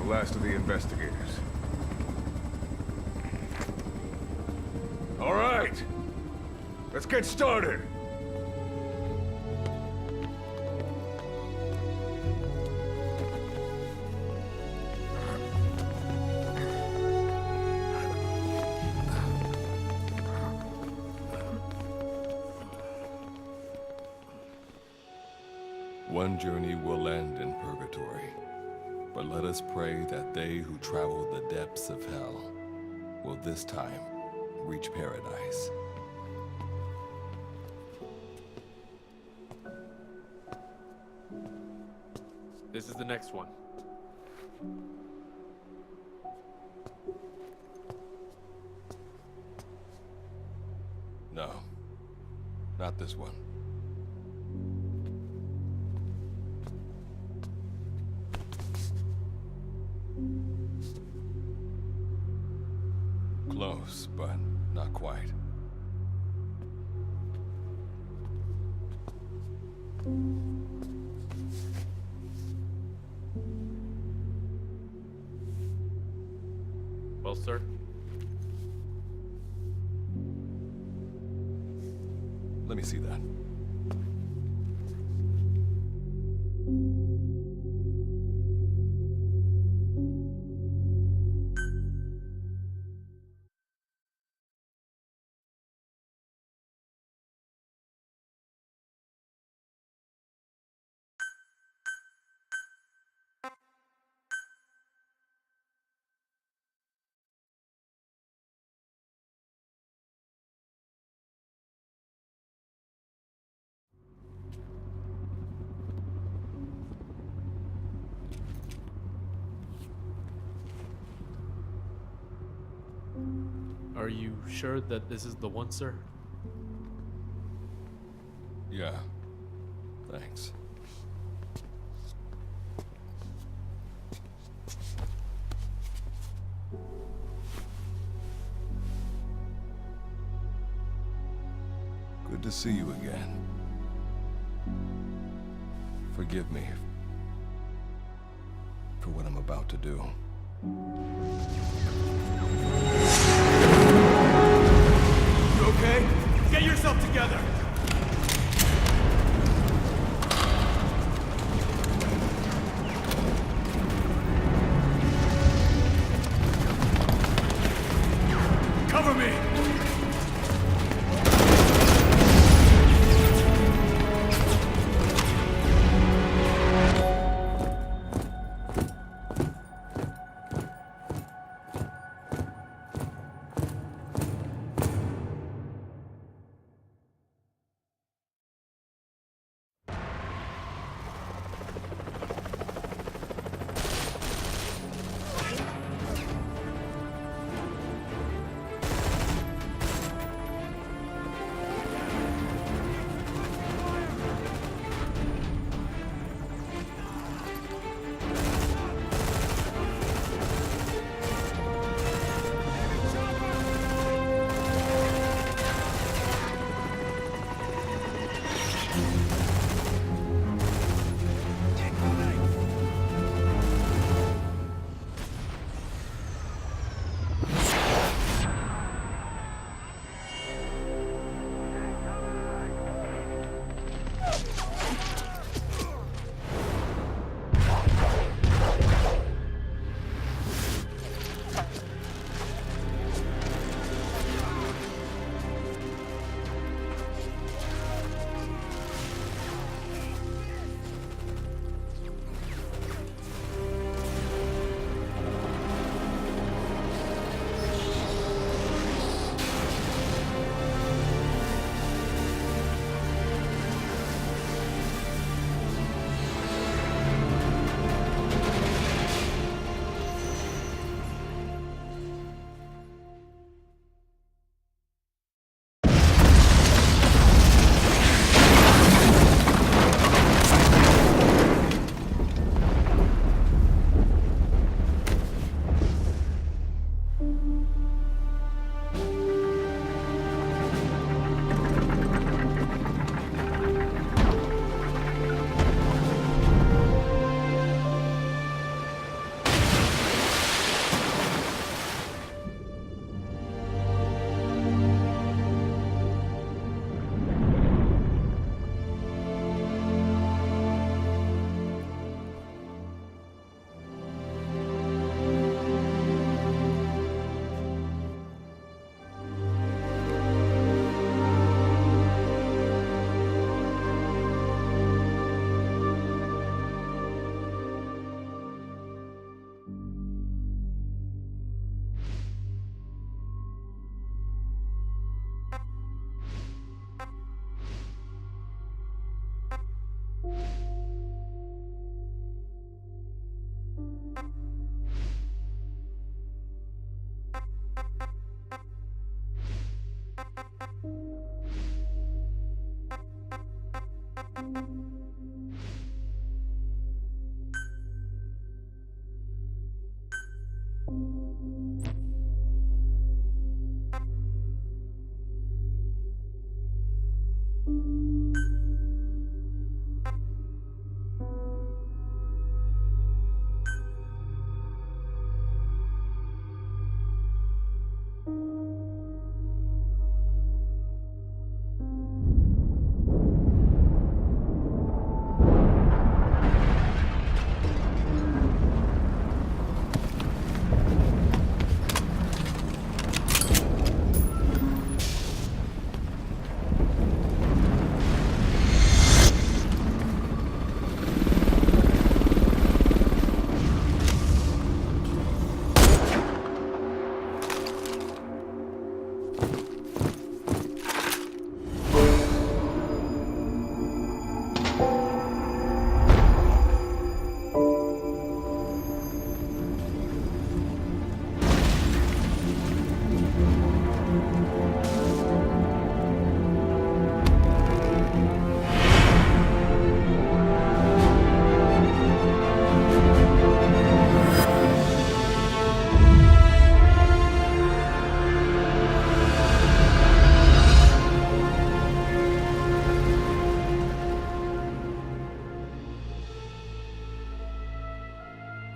Last of the investigators. All right, let's get started. One journey will end in purgatory. But let us pray that they who travel the depths of hell will this time reach paradise. This is the next one. No, not this one. Close, but not quite. Well, sir? Let me see that. Are you sure that this is the one, sir? Yeah. Thanks. Good to see you again. Forgive me for what I'm about to do. You okay? Get yourself together! Cover me!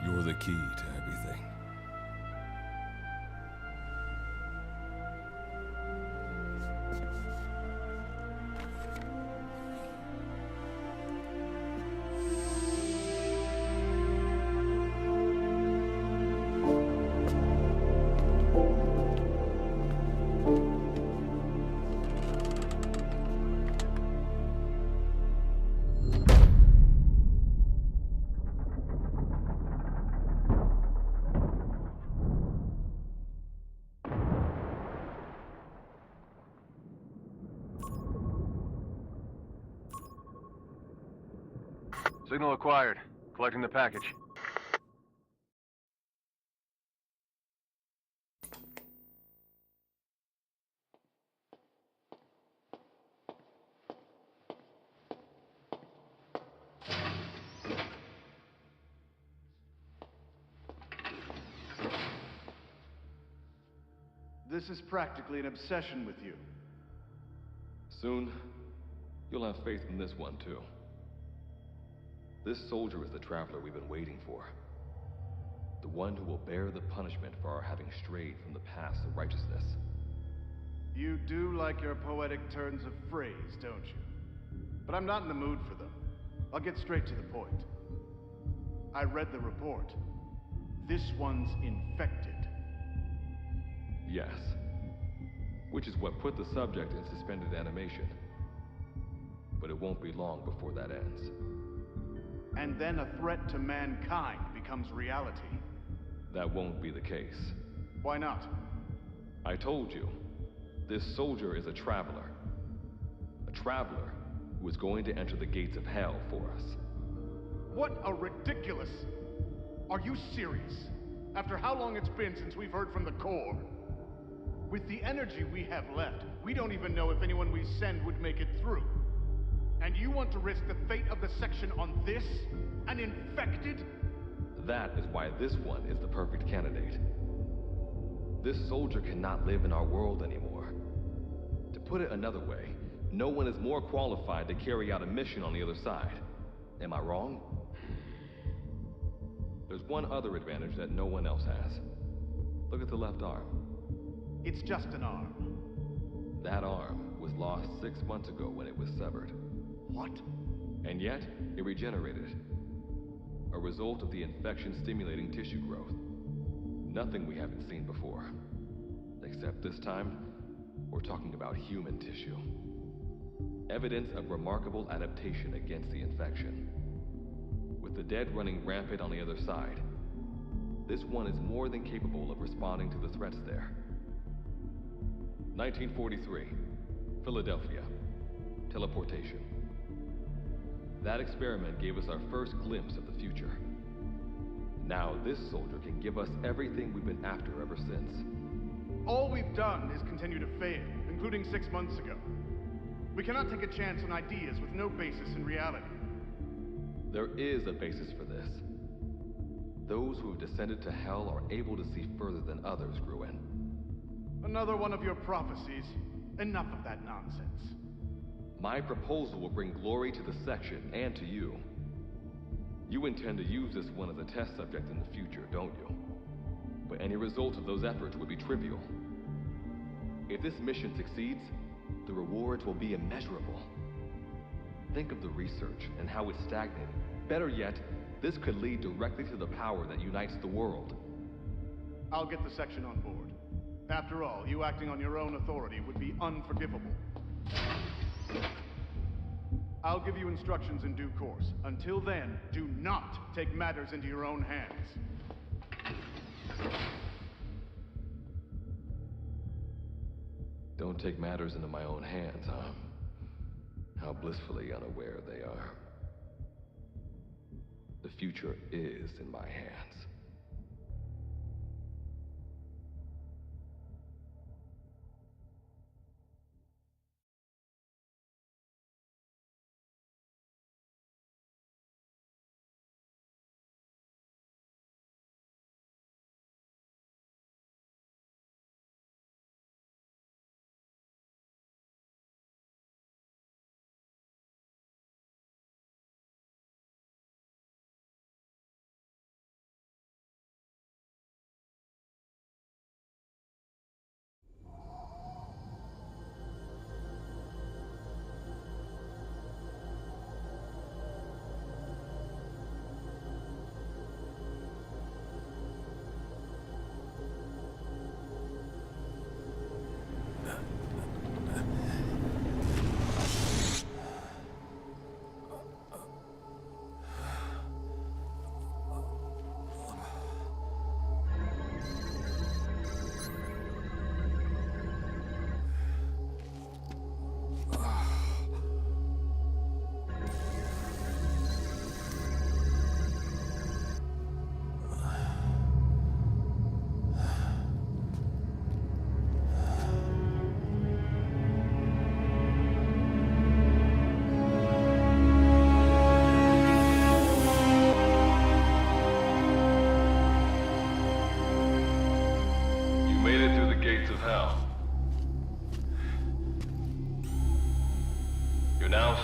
You're the key to everything. Signal acquired. Collecting the package. This is practically an obsession with you. Soon, you'll have faith in this one, too. This soldier is the traveler we've been waiting for. The one who will bear the punishment for our having strayed from the paths of righteousness. You do like your poetic turns of phrase, don't you? But I'm not in the mood for them. I'll get straight to the point. I read the report. This one's infected. Yes. Which is what put the subject in suspended animation. But it won't be long before that ends. And then a threat to mankind becomes reality. That won't be the case. Why not? I told you, this soldier is a traveler. A traveler who is going to enter the gates of hell for us. What a ridiculous... Are you serious? After how long it's been since we've heard from the Corps? With the energy we have left, we don't even know if anyone we send would make it through. And you want to risk the fate of the section on this? An infected? That is why this one is the perfect candidate. This soldier cannot live in our world anymore. To put it another way, no one is more qualified to carry out a mission on the other side. Am I wrong? There's one other advantage that no one else has. Look at the left arm. It's just an arm. That arm was lost 6 months ago when it was severed. What? And yet, it regenerated. A result of the infection-stimulating tissue growth. Nothing we haven't seen before. Except this time, we're talking about human tissue. Evidence of remarkable adaptation against the infection. With the dead running rampant on the other side, this one is more than capable of responding to the threats there. 1943, Philadelphia. Teleportation. That experiment gave us our first glimpse of the future. Now this soldier can give us everything we've been after ever since. All we've done is continue to fail, including 6 months ago. We cannot take a chance on ideas with no basis in reality. There is a basis for this. Those who have descended to hell are able to see further than others, Gruen. Another one of your prophecies. Enough of that nonsense. My proposal will bring glory to the section and to you. You intend to use this one as a test subject in the future, don't you? But any result of those efforts would be trivial. If this mission succeeds, the rewards will be immeasurable. Think of the research and how it's stagnated. Better yet, this could lead directly to the power that unites the world. I'll get the section on board. After all, you acting on your own authority would be unforgivable. I'll give you instructions in due course. Until then, do not take matters into your own hands. Don't take matters into my own hands, huh? How blissfully unaware they are. The future is in my hands.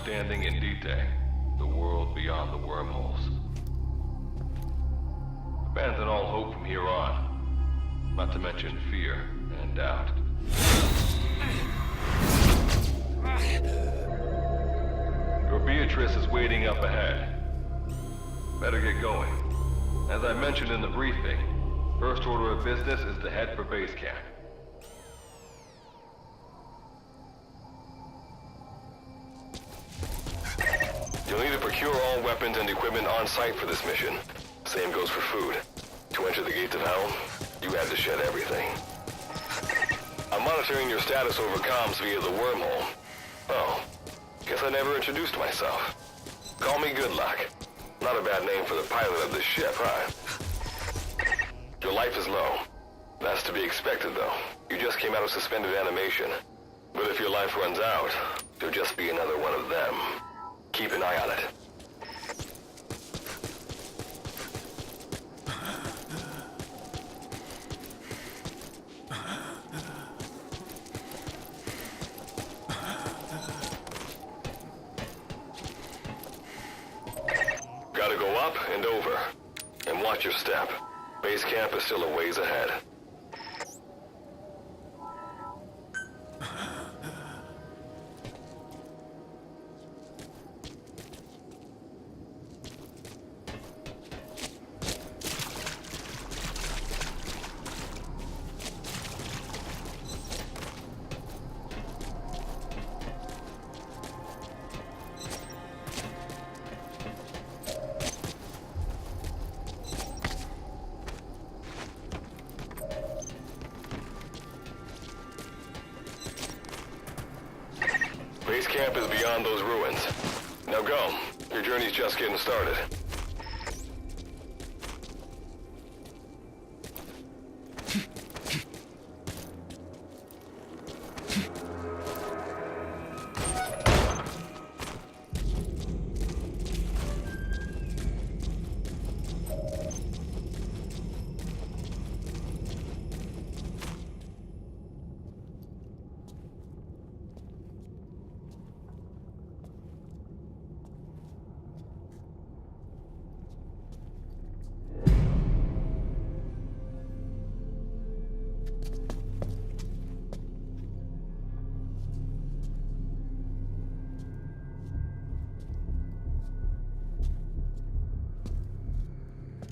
Standing in Dite, the world beyond the wormholes. Abandon all hope from here on, not to mention fear and doubt. Your Beatrice is waiting up ahead. Better get going. As I mentioned in the briefing, first order of business is to head for base camp. You'll need to procure all weapons and equipment on site for this mission. Same goes for food. To enter the gates of hell, you had to shed everything. I'm monitoring your status over comms via the wormhole. Oh, guess I never introduced myself. Call me Goodluck. Not a bad name for the pilot of this ship, huh? Your life is low. That's to be expected, though. You just came out of suspended animation. But if your life runs out, you'll just be another one of them. Keep an eye on it. Gotta go up and over. And watch your step. Base camp is still a ways ahead. Base camp is beyond those ruins. Now go. Your journey's just getting started.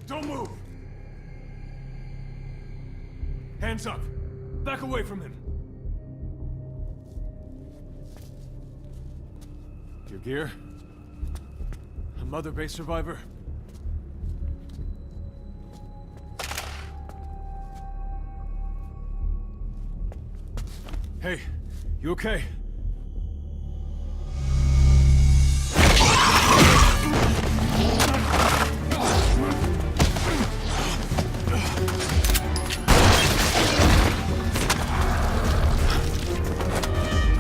Don't move! Hands up! Back away from him! Your gear? A Mother Base survivor? Hey, you okay?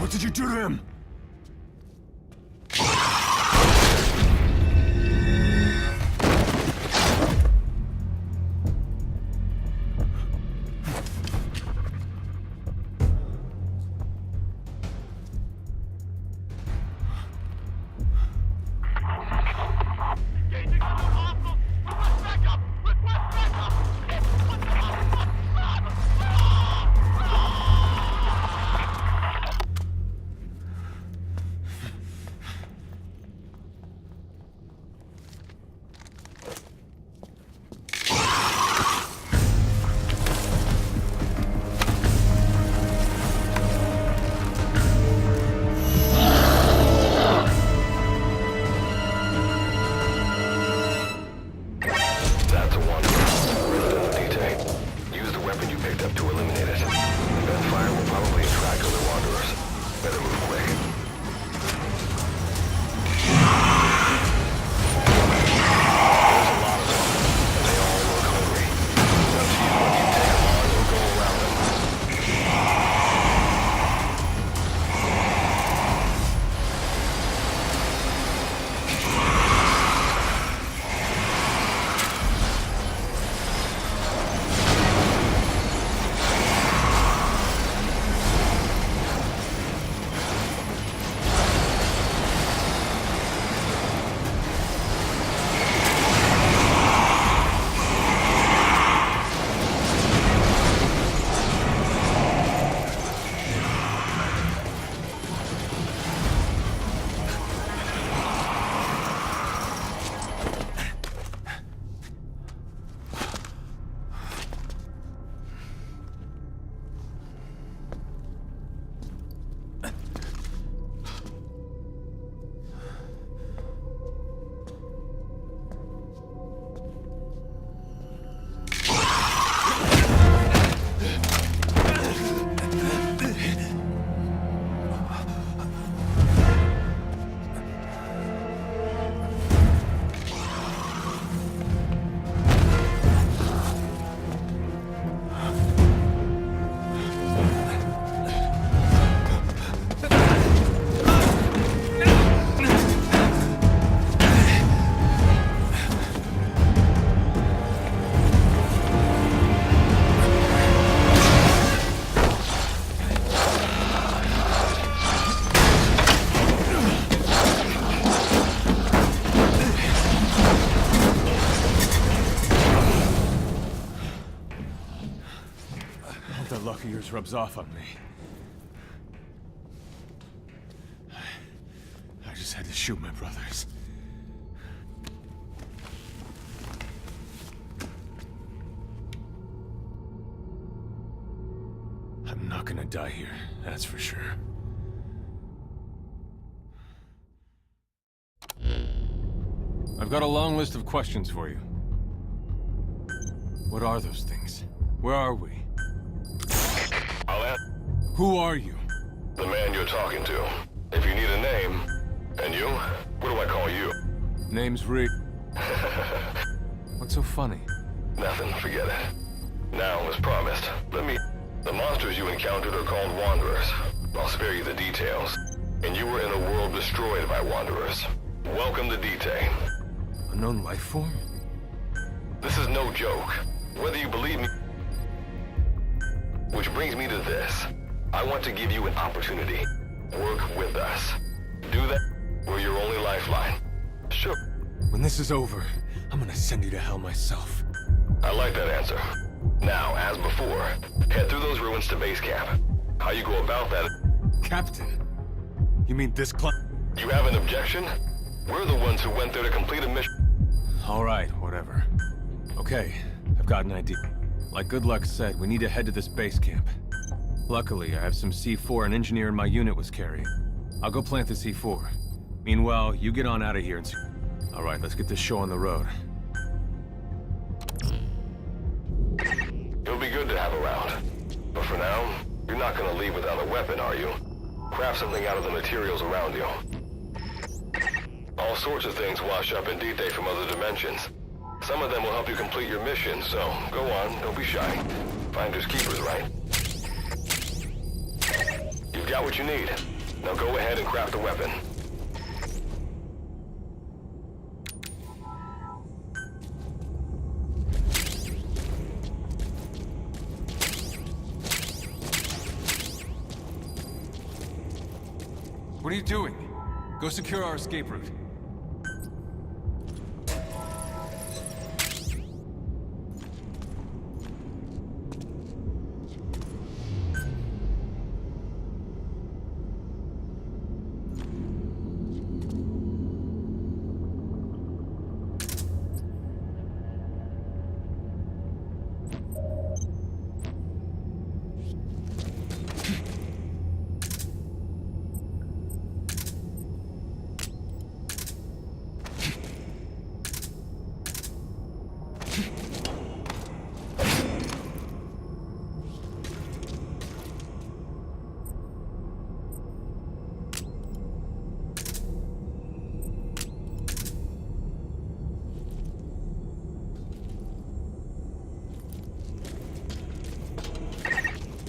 What did you do to him? Yours rubs off on me. I just had to shoot my brothers. I'm not gonna die here, that's for sure. I've got a long list of questions for you. What are those things? Where are we? I'll ask Who are you? the man you're talking to. If you need a name. And you? What do I call you? Name's Reeve. What's so funny? Nothing, forget it. Now, as promised, the monsters you encountered are called Wanderers. I'll spare you the details. And you were in a world destroyed by Wanderers. Welcome to Dite. Unknown life form? This is no joke. Whether you believe me... Which brings me to this. I want to give you an opportunity. Work with us. Do that. We're your only lifeline. Sure. When this is over, I'm gonna send you to hell myself. I like that answer. Now, as before, head through those ruins to base camp. How you go about that... Captain? You mean this You have an objection? We're the ones who went there to complete a mission. Alright, whatever. Okay, I've got an idea. Like Goodluck said, we need to head to this base camp. Luckily, I have some C4 an engineer in my unit was carrying. I'll go plant the C4. Meanwhile, you get on out of here and... Alright, let's get this show on the road. It'll be good to have around. But for now, you're not gonna leave without a weapon, are you? Craft something out of the materials around you. All sorts of things wash up in Dite from other dimensions. Some of them will help you complete your mission, so go on, don't be shy. Finders keepers, right? You've got what you need. Now go ahead and craft a weapon. What are you doing? Go secure our escape route.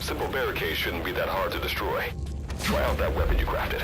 Simple barricades shouldn't be that hard to destroy. Try out that weapon you crafted.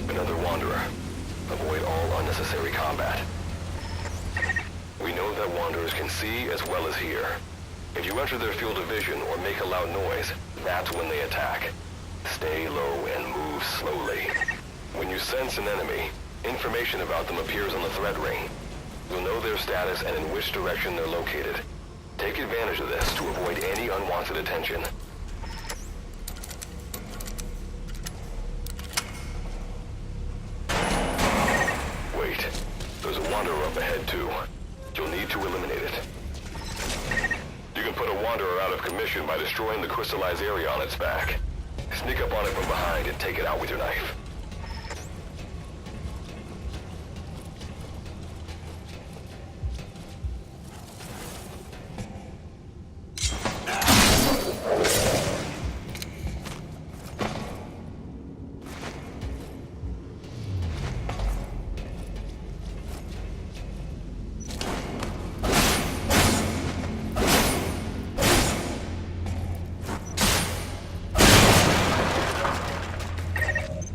Another wanderer. Avoid all unnecessary combat. We know that wanderers can see as well as hear. If you enter their field of vision or make a loud noise, that's when they attack. Stay low and move slowly. When you sense an enemy, information about them appears on the threat ring. You'll know their status and in which direction they're located. Take advantage of this to avoid any unwanted attention. Wait, there's a wanderer up ahead too. You'll need to eliminate it. You can put a wanderer out of commission by destroying the crystallized area on its back. Sneak up on it from behind and take it out with your knife.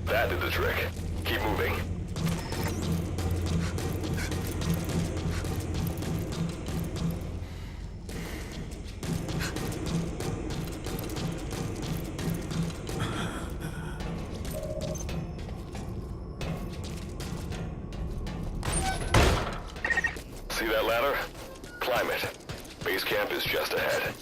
That did the trick. Keep moving. See that ladder? Climb it. Base camp is just ahead.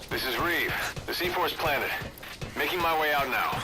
This is Reeve. The C4's planted. Making my way out now.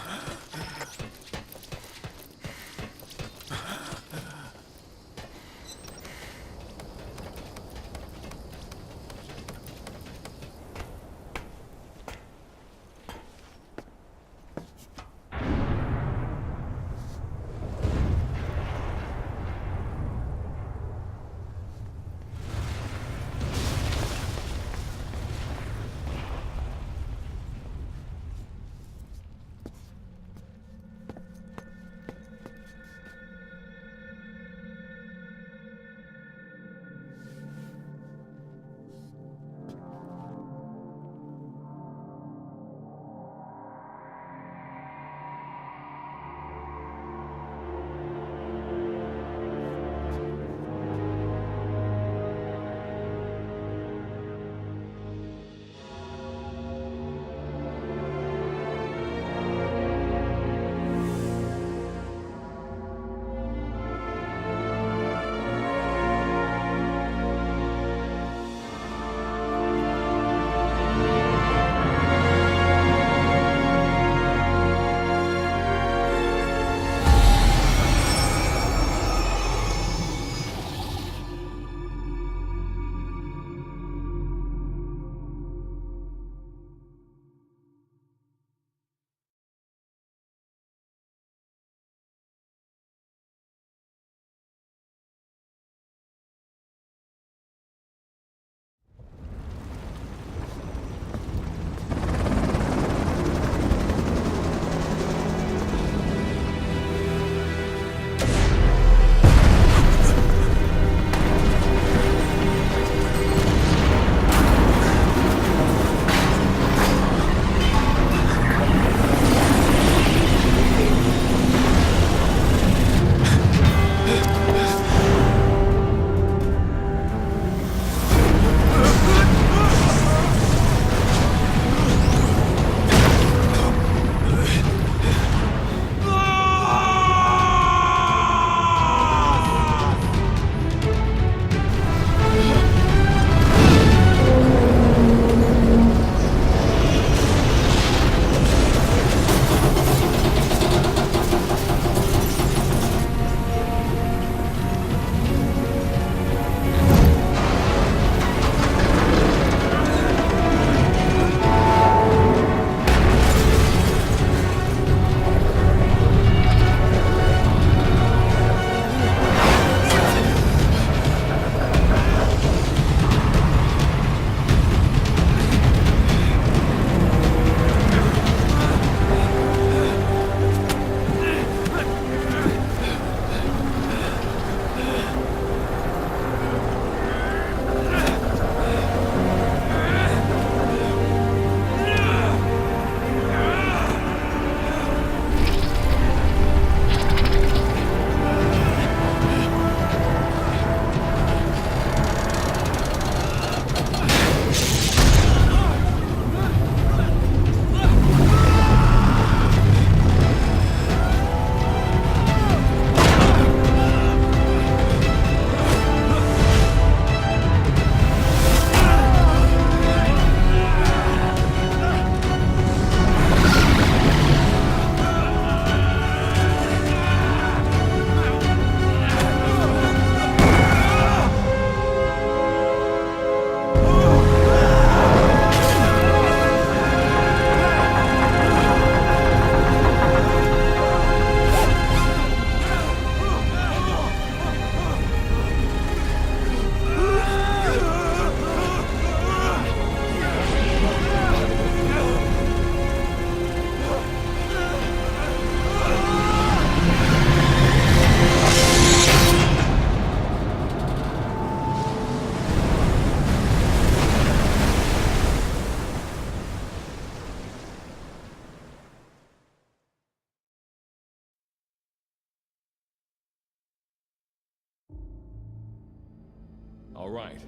All right.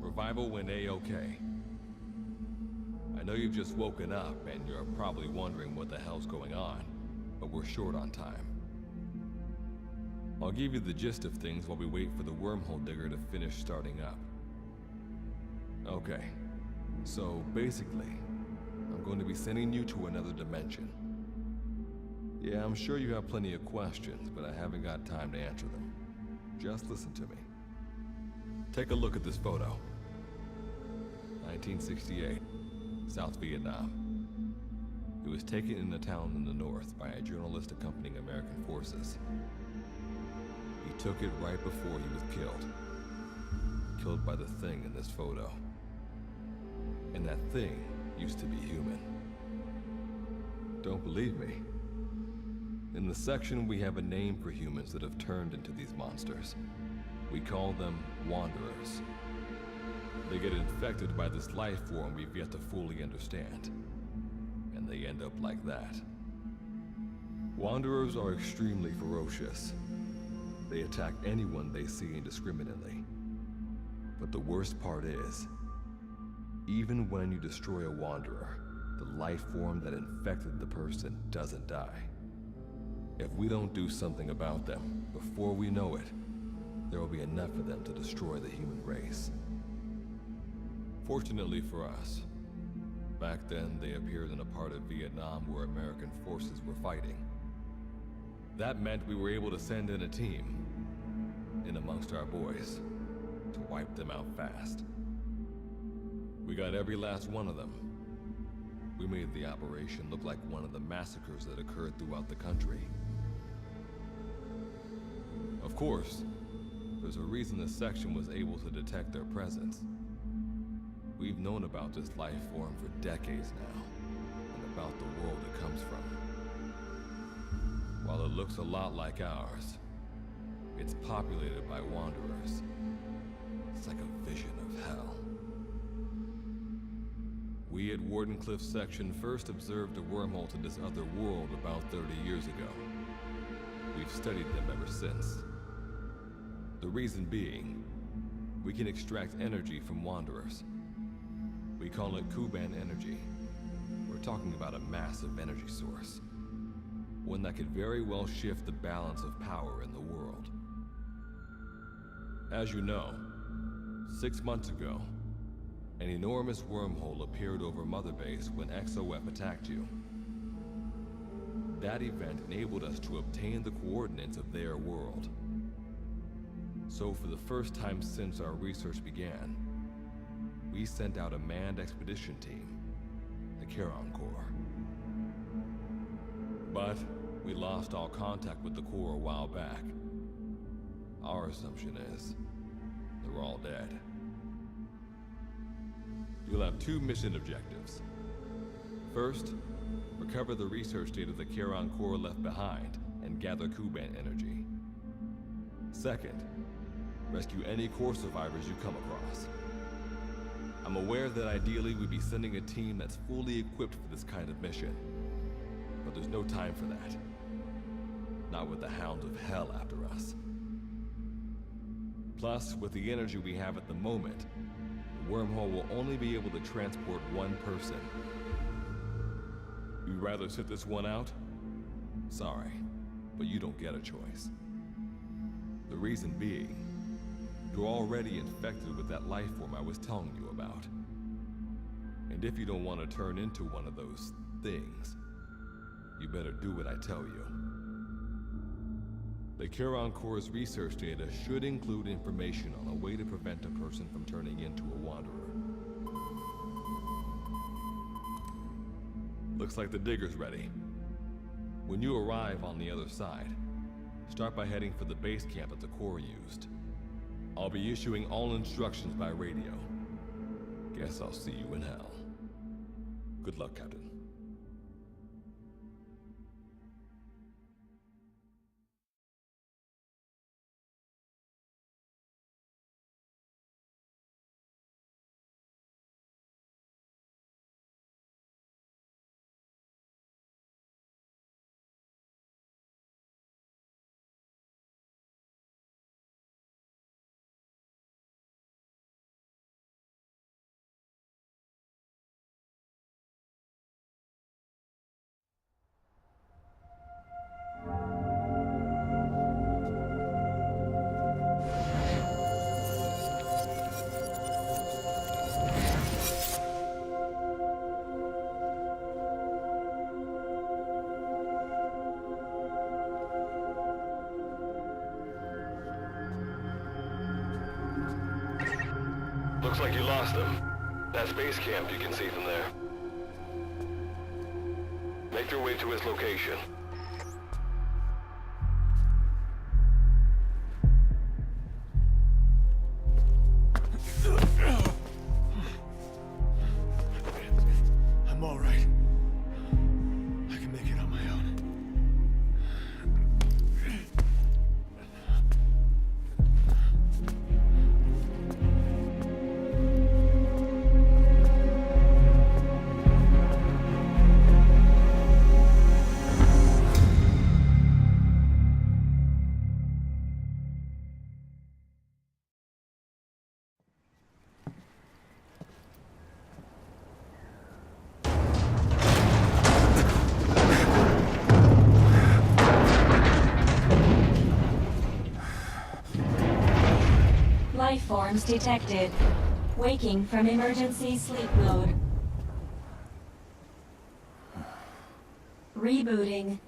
Revival went A-okay. I know you've just woken up and you're probably wondering what the hell's going on, but we're short on time. I'll give you the gist of things while we wait for the wormhole digger to finish starting up. Okay, so basically, I'm going to be sending you to another dimension. Yeah, I'm sure you have plenty of questions, but I haven't got time to answer them. Just listen to me. Take a look at this photo. 1968, South Vietnam. It was taken in a town in the north by a journalist accompanying American forces. He took it right before he was killed. Killed by the thing in this photo. And that thing used to be human. Don't believe me? In the section, we have a name for humans that have turned into these monsters. We call them Wanderers. They get infected by this life form we've yet to fully understand. And they end up like that. Wanderers are extremely ferocious. They attack anyone they see indiscriminately. But the worst part is, even when you destroy a Wanderer, the life form that infected the person doesn't die. If we don't do something about them, before we know it, there will be enough of them to destroy the human race. Fortunately for us, back then they appeared in a part of Vietnam where American forces were fighting. That meant we were able to send in a team, in amongst our boys, to wipe them out fast. We got every last one of them. We made the operation look like one of the massacres that occurred throughout the country. Of course, there's a reason the section was able to detect their presence. We've known about this life form for decades now, and about the world it comes from. While it looks a lot like ours, it's populated by Wanderers. It's like a vision of hell. We at Wardenclyffe Section first observed a wormhole to this other world about 30 years ago. We've studied them ever since. The reason being, we can extract energy from Wanderers. We call it Kuban energy. We're talking about a massive energy source. One that could very well shift the balance of power in the world. As you know, 6 months ago, an enormous wormhole appeared over Mother Base when XOF attacked you. That event enabled us to obtain the coordinates of their world. So for the first time since our research began, we sent out a manned expedition team, the Charon Corps. But we lost all contact with the Corps a while back. Our assumption is they're all dead. You'll have 2 mission objectives. First, recover the research data the Charon Corps left behind and gather Kuban energy. Second, rescue any Corps survivors you come across. I'm aware that ideally we'd be sending a team that's fully equipped for this kind of mission, but there's no time for that. Not with the Hounds of Hell after us. Plus, with the energy we have at the moment, the wormhole will only be able to transport one person. You'd rather sit this one out? Sorry, but you don't get a choice. The reason being, you're already infected with that life form I was telling you about. And if you don't want to turn into one of those things, you better do what I tell you. The Charon Corps' research data should include information on a way to prevent a person from turning into a Wanderer. Looks like the digger's ready. When you arrive on the other side, start by heading for the base camp that the Corps used. I'll be issuing all instructions by radio. Guess I'll see you in hell. Good luck, Captain. Looks like you lost them. That's base camp you can see from there. Make your way to his location. I'm all right. I can make it on my own. Life forms detected. Waking from emergency sleep mode. Rebooting.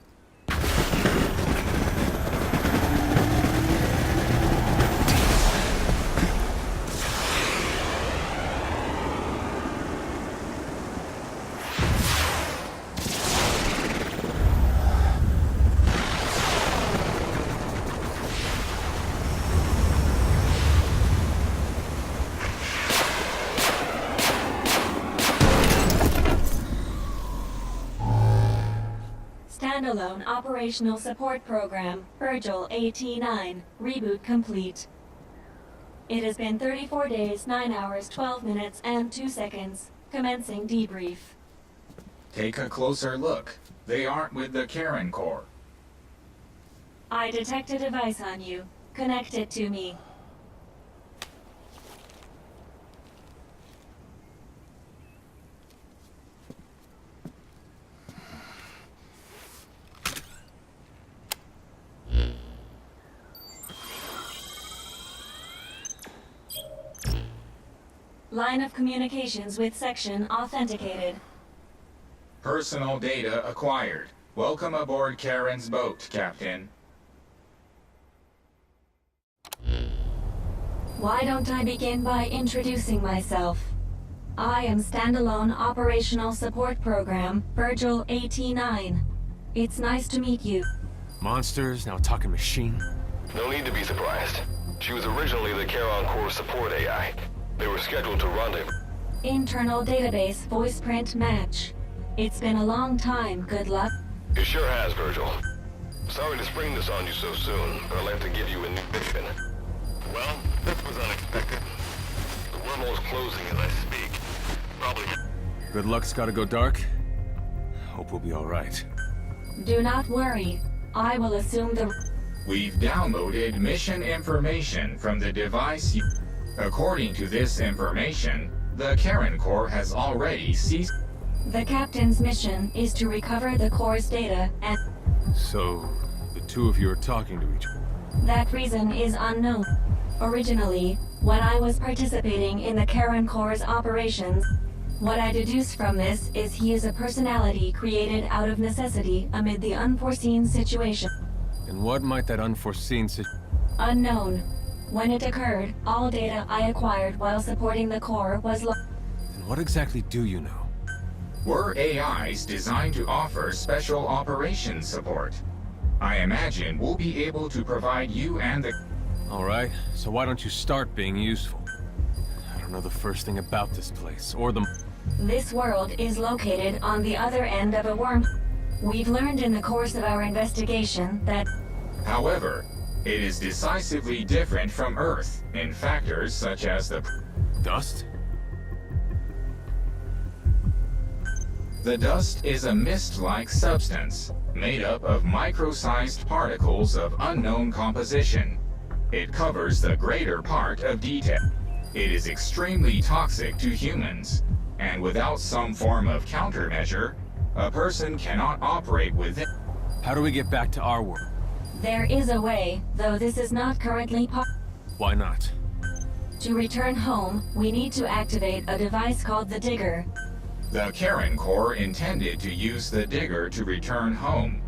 Standalone Operational Support Program, Virgil AT-9, reboot complete. It has been 34 days, 9 hours, 12 minutes, and 2 seconds. Commencing debrief. Take a closer look. They aren't with the Karen Corps. I detect a device on you. Connect it to me. Line of communications with section authenticated. Personal data acquired. Welcome aboard Karen's boat, Captain. Why don't I begin by introducing myself? I am Standalone Operational Support Program, Virgil AT-9. It's nice to meet you. Monsters, now talking machine. No need to be surprised. She was originally the Charon Corps support AI. They were scheduled to rendezvous. Internal database voice print match. It's been a long time, Goodluck. It sure has, Virgil. Sorry to spring this on you so soon, but I'd like to give you a new mission. Well, this was unexpected. The wormhole's closing as I speak. Probably... Goodluck's gotta go dark. Hope we'll be alright. Do not worry. I will assume the... We've downloaded mission information from the device you... According to this information, the Karen Corps has already ceased... The captain's mission is to recover the Corps' data and... So, the two of you are talking to each other. That reason is unknown. Originally, when I was participating in the Karen Corps' operations, what I deduce from this is he is a personality created out of necessity amid the unforeseen situation. And what might that unforeseen Unknown. When it occurred, all data I acquired while supporting the Corps was And what exactly do you know? We're AIs designed to offer special operations support. I imagine we'll be able to provide you and the... Alright, so why don't you start being useful? I don't know the first thing about this place, or the... This world is located on the other end of a worm. We've learned in the course of our investigation that... However, it is decisively different from Earth in factors such as the... Dust? The dust is a mist-like substance, made up of micro-sized particles of unknown composition. It covers the greater part of Dite. It is extremely toxic to humans, and without some form of countermeasure, a person cannot operate with it. How do we get back to our world? There is a way, though this is not currently Why not? To return home, we need to activate a device called the Digger. The Karen Corps intended to use the Digger to return home.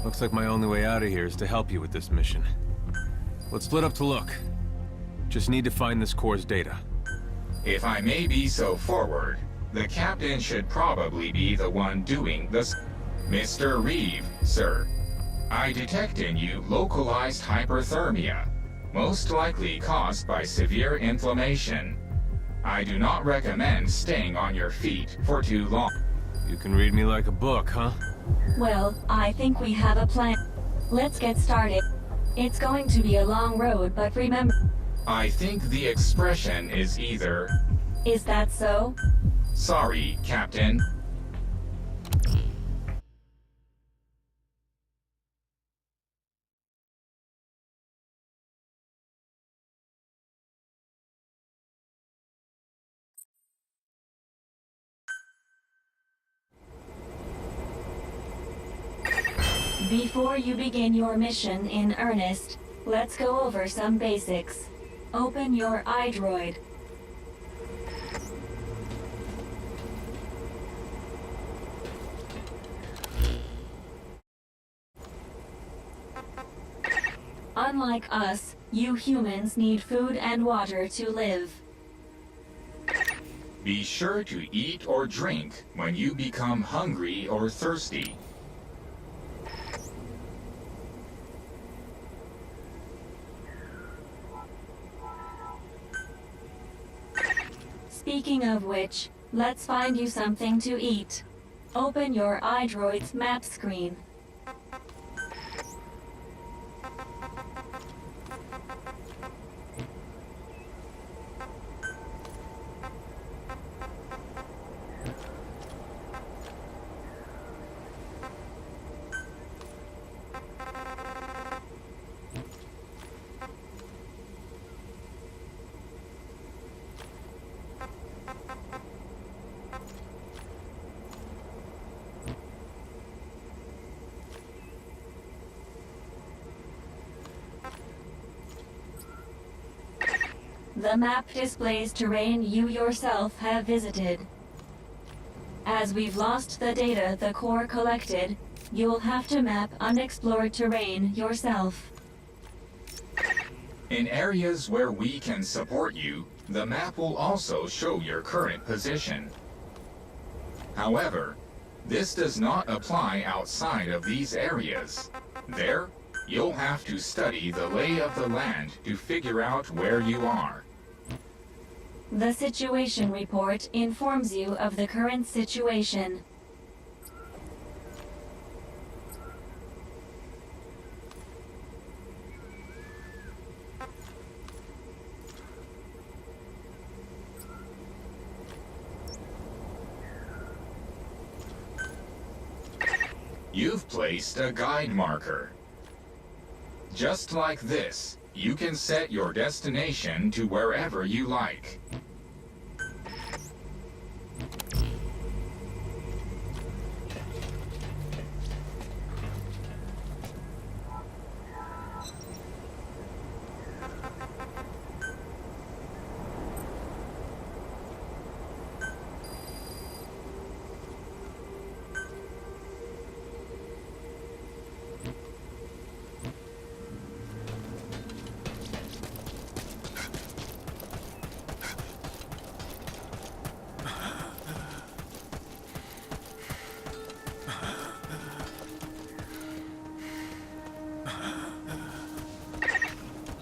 Looks like my only way out of here is to help you with this mission. Let's split up to look. Just need to find this Corps' data. If I may be so forward, the captain should probably be the one doing this. Mr. Reeve, sir. I detect in you localized hyperthermia, most likely caused by severe inflammation. I do not recommend staying on your feet for too long. You can read me like a book, huh? Well, I think we have a plan. Let's get started. It's going to be a long road, but remember... I think the expression is either... Is that so? Sorry, Captain. Before you begin your mission in earnest, let's go over some basics. Open your iDroid. Unlike us, you humans need food and water to live. Be sure to eat or drink when you become hungry or thirsty. Speaking of which, let's find you something to eat. Open your iDroid's map screen. The map displays terrain you yourself have visited. As we've lost the data the core collected, you'll have to map unexplored terrain yourself. In areas where we can support you, the map will also show your current position. However, this does not apply outside of these areas. There, you'll have to study the lay of the land to figure out where you are. The situation report informs you of the current situation. You've placed a guide marker. Just like this, you can set your destination to wherever you like.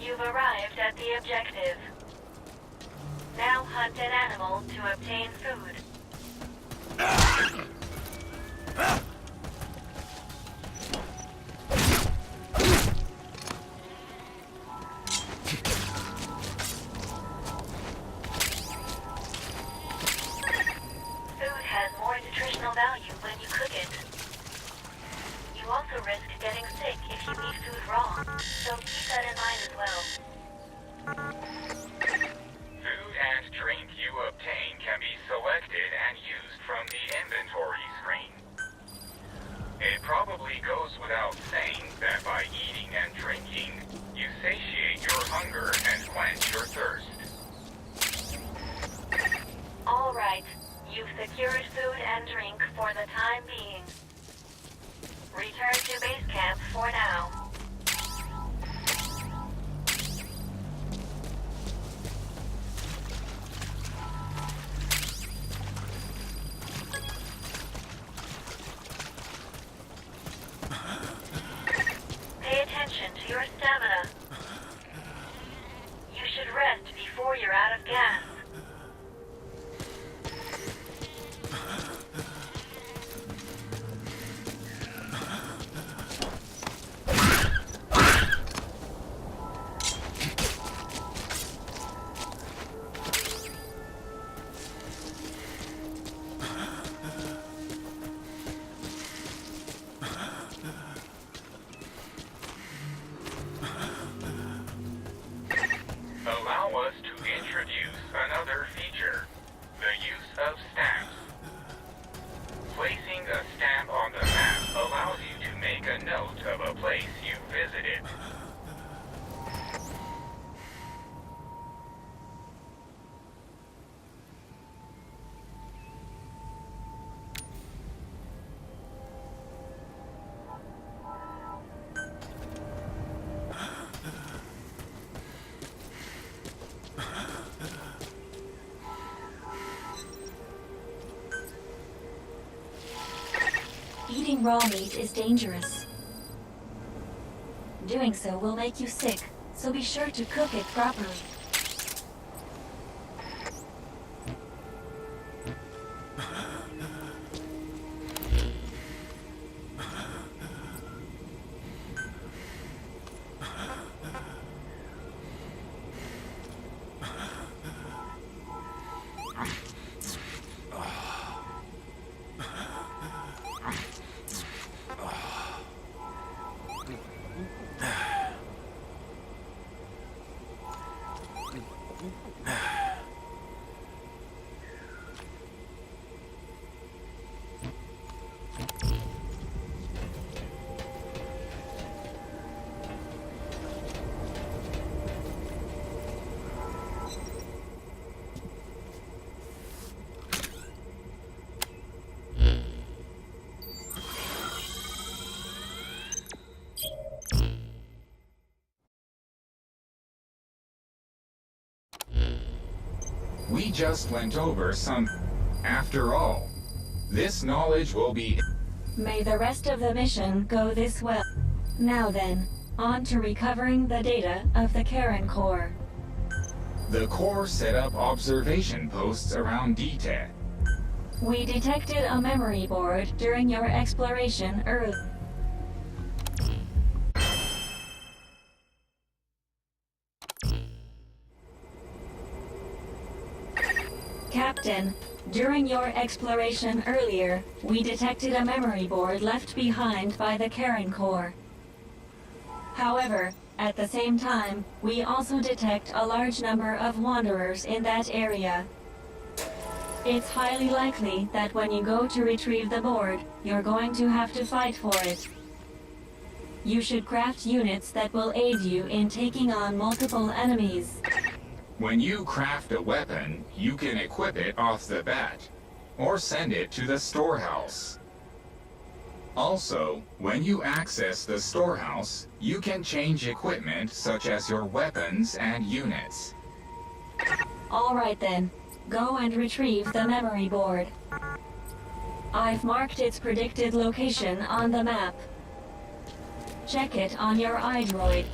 You've arrived at the objective. Now hunt an animal to obtain food. Food has more nutritional value when you cook it. You also risk getting sick if you eat food raw, so keep that in mind as well. Food and drink you obtain can be selected and used from the inventory screen. It probably goes without saying that by eating and drinking, you satiate your hunger and quench your thirst. All right, you've secured food and drink for the time being. Return to base camp for now. before you're out of gas. Allow us to introduce another feature, the use of stamps. Placing a stamp on the map allows you to make a note of a place you visited. Eating raw meat is dangerous. Doing so will make you sick, so be sure to cook it properly. We just went over some... After all, this knowledge will be... May the rest of the mission go this well. Now then, on to recovering the data of the Karen core. The core set up observation posts around Dite. We detected a memory board during your exploration earlier. Captain, during your exploration earlier, we detected a memory board left behind by the Karen core. However, at the same time, we also detect a large number of wanderers in that area. It's highly likely that when you go to retrieve the board, you're going to have to fight for it. You should craft units that will aid you in taking on multiple enemies. When you craft a weapon, you can equip it off the bat, or send it to the storehouse. Also, when you access the storehouse, you can change equipment such as your weapons and units. Alright then, go and retrieve the memory board. I've marked its predicted location on the map. Check it on your iDroid.